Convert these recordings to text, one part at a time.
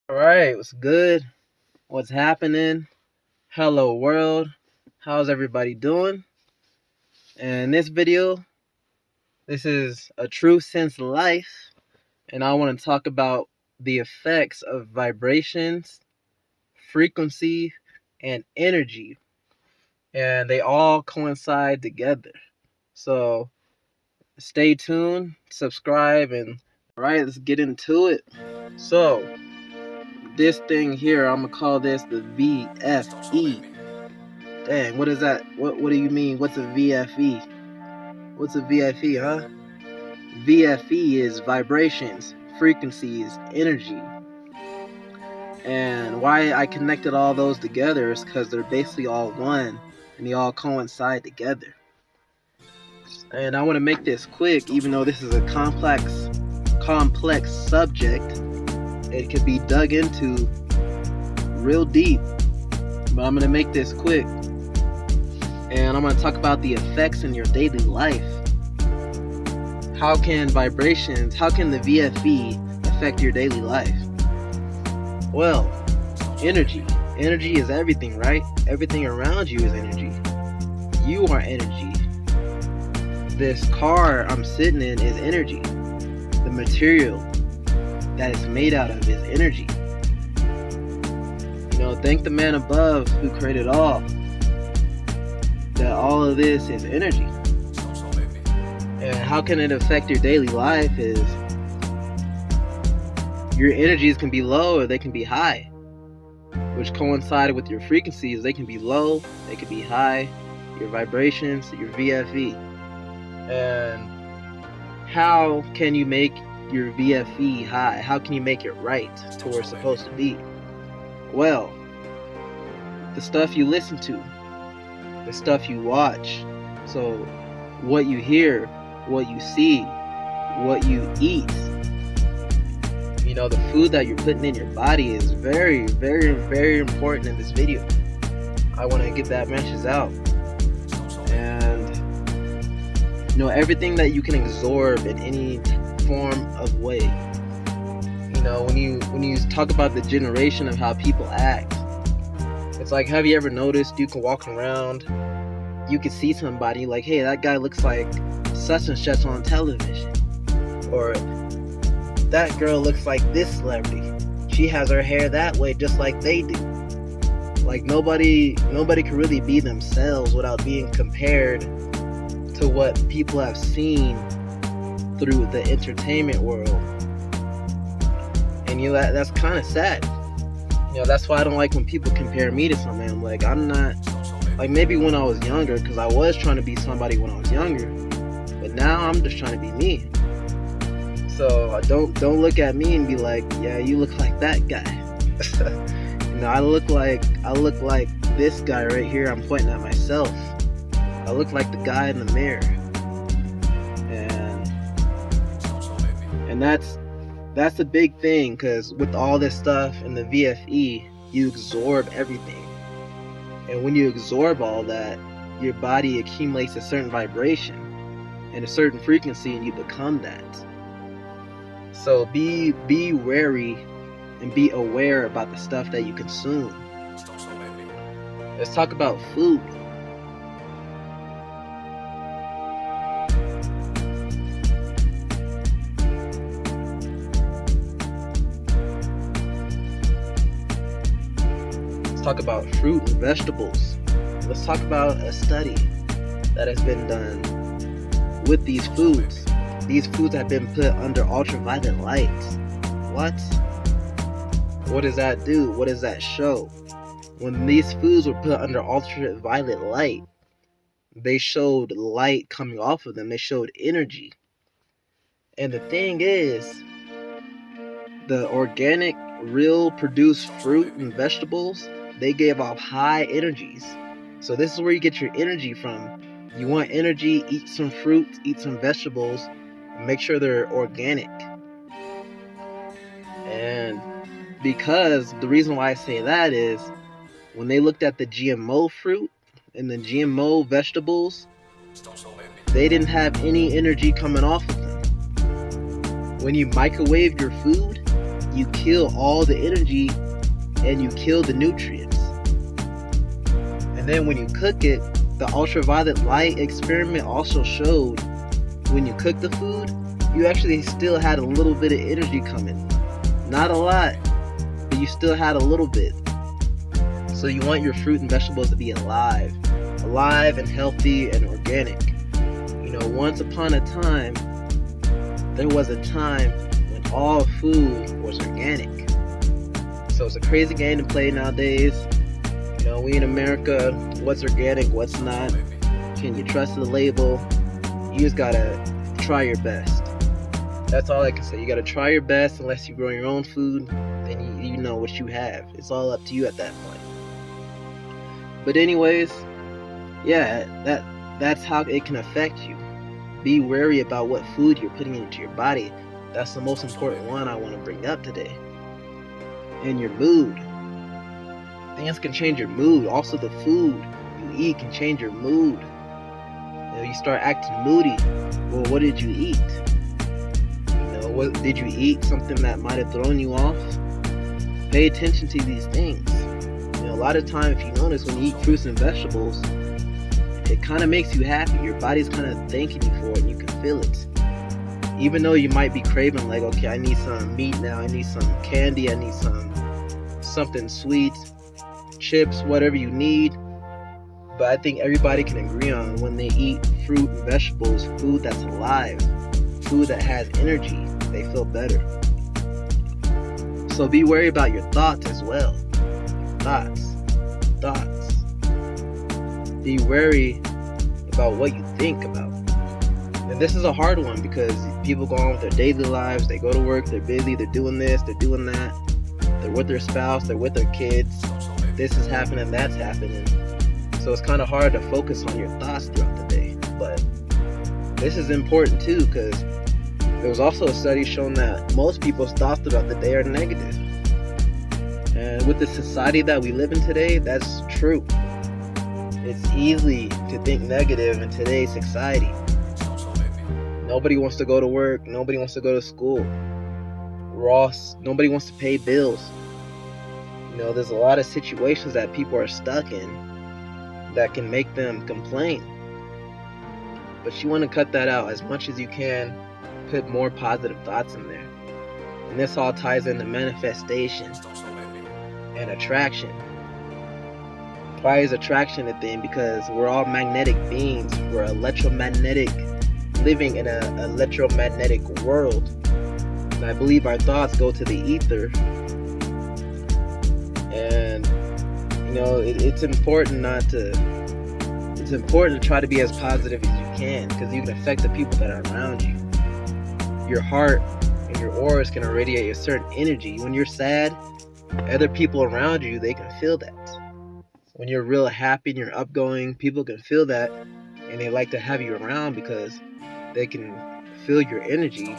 Alright, what's good? What's happening? Hello world. How's everybody doing? And this video, this is a true sense of life, and I want to talk about the effects of vibrations, frequency, and energy. And they all coincide together. So stay tuned, subscribe, and alright, let's get into it. So this thing here, I'm gonna call this the VFE. Dang, what is that? What do you mean? What's a VFE? What's a VFE, huh? VFE is vibrations, frequencies, energy. And why I connected all those together is because they're basically all one and they all coincide together. And I want to make this quick, even though this is a complex subject. It could be dug into real deep, but I'm going to make this quick. And I'm going to talk about the effects in your daily life. How can vibrations, how can the VFE affect your daily life? Well, energy. Energy is everything, right? Everything around you is energy. You are energy. This car I'm sitting in is energy. The material that it's made out of is energy. You know, thank the man above who created all. That all of this is energy. And how can it affect your daily life is your energies can be low or they can be high, which coincide with your frequencies. They can be low, they can be high, your vibrations, your VFE. And how can you make your VFE high? How can you make it right to where it's supposed to be? Well, the stuff you listen to, the stuff you watch. So what you hear, what you see, what you eat. You know, the food that you're putting in your body is very, very, very important in this video. I want to get that message out. And you know, everything that you can absorb in any form of way. You know, when you talk about the generation of how people act, it's like, have you ever noticed you can walk around, you can see somebody like, hey, that guy looks like such and such on television, or that girl looks like this celebrity, she has her hair that way just like they do. Like nobody can really be themselves without being compared to what people have seen through the entertainment world. And you know, that's kind of sad. You know, that's why I don't like when people compare me to somebody. I'm like, I'm not, like maybe when I was younger, because I was trying to be somebody when I was younger, but now I'm just trying to be me. So don't look at me and be like, yeah, you look like that guy. You know, I look like this guy right here. I'm pointing at myself. I look like the guy in the mirror. And that's a big thing, because with all this stuff in the VFE, you absorb everything. And when you absorb all that, your body accumulates a certain vibration and a certain frequency, and you become that. So be wary and be aware about the stuff that you consume. Let's talk about food. Let's talk about fruit and vegetables. Let's talk about a study that has been done with these foods. These foods have been put under ultraviolet light. What does that do? What does that show? When these foods were put under ultraviolet light, they showed light coming off of them. They showed energy. And the thing is, the organic, real produced fruit and vegetables, they gave off high energies. So this is where you get your energy from. You want energy, eat some fruits, eat some vegetables, make sure they're organic. And because the reason why I say that is when they looked at the GMO fruit and the GMO vegetables, they didn't have any energy coming off of them. When you microwave your food, you kill all the energy and you kill the nutrients. And then when you cook it, the ultraviolet light experiment also showed when you cook the food, you actually still had a little bit of energy coming. Not a lot, but you still had a little bit. So you want your fruit and vegetables to be alive and healthy and organic. Once upon a time, there was a time when all food was organic. So it's a crazy game to play nowadays. We in America, what's organic, what's not? Can you trust the label? You just gotta try your best. That's all I can say. You gotta try your best. Unless you grow your own food, then you know what you have. It's all up to you at that point. But anyways, yeah, that's how it can affect you. Be wary about what food you're putting into your body. That's the most important one I want to bring up today. And your mood. Things can change your mood. Also, the food you eat can change your mood. You start acting moody. Well, what did you eat? What did you eat? Something that might have thrown you off? Pay attention to these things. A lot of time, if you notice, when you eat fruits and vegetables, it kind of makes you happy. Your body's kind of thanking you for it, and you can feel it. Even though you might be craving, like, okay, I need some meat now, I need some candy, I need something sweet, chips, whatever you need. But I think everybody can agree on when they eat fruit and vegetables, food that's alive, food that has energy, they feel better. So be wary about your thoughts as well. Thoughts. Be wary about what you think about. And this is a hard one because people go on with their daily lives. They go to work, they're busy, they're doing this, they're doing that. They're with their spouse, they're with their kids. This is happening, that's happening. So it's kind of hard to focus on your thoughts throughout the day. But this is important too, because there was also a study showing that most people's thoughts throughout the day are negative. And with the society that we live in today, that's true. It's easy to think negative in today's society. Nobody wants to go to work. Nobody wants to go to school. Nobody wants to pay bills. There's a lot of situations that people are stuck in that can make them complain. But you want to cut that out as much as you can. Put more positive thoughts in there. And this all ties into manifestation and attraction. Why is attraction a thing? Because we're all magnetic beings. We're electromagnetic, living in an electromagnetic world. And I believe our thoughts go to the ether. And it's important it's important to try to be as positive as you can, because you can affect the people that are around you. Your heart and your auras can irradiate a certain energy. When you're sad, other people around you, they can feel that. When you're real happy and you're upgoing, people can feel that, and they like to have you around because they can feel your energy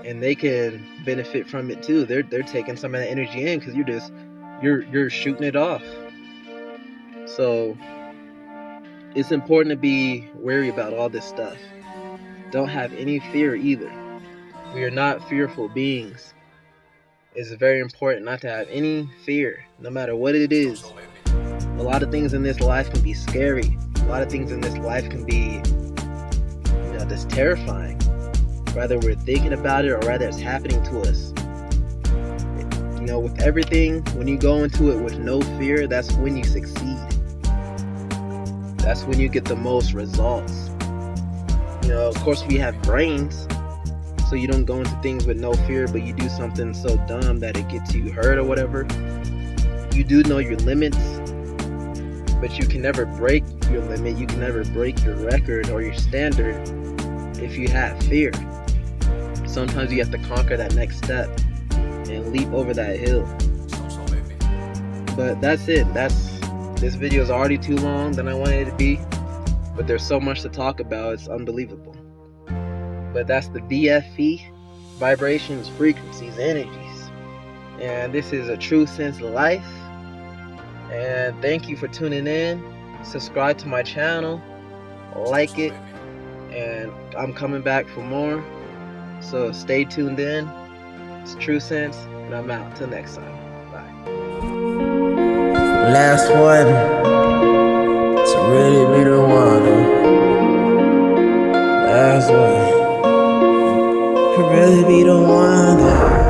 and they can benefit from it too. They're taking some of that energy in because you're shooting it off. So it's important to be wary about all this stuff. Don't have any fear either. We are not fearful beings. It's very important not to have any fear, no matter what it is. A lot of things in this life can be scary. A lot of things in this life can be, just terrifying. Whether we're thinking about it or whether it's happening to us. With everything, when you go into it with no fear, that's when you succeed. That's when you get the most results. Of course, we have brains, so you don't go into things with no fear, but you do something so dumb that it gets you hurt or whatever. You do know your limits, but you can never break your limit. You can never break your record or your standard if you have fear. Sometimes you have to conquer that next step and leap over that hill. But that's it. This video is already too long than I wanted it to be, but there's so much to talk about. It's unbelievable. But that's the VFE, vibrations, frequencies, energies. And this is a true sense of life. And thank you for tuning in. Subscribe to my channel, like it, and I'm coming back for more. So stay tuned in. It's True Sense. And I'm out. Till next time. Bye. Last one to really be the one. Last one to really be the one.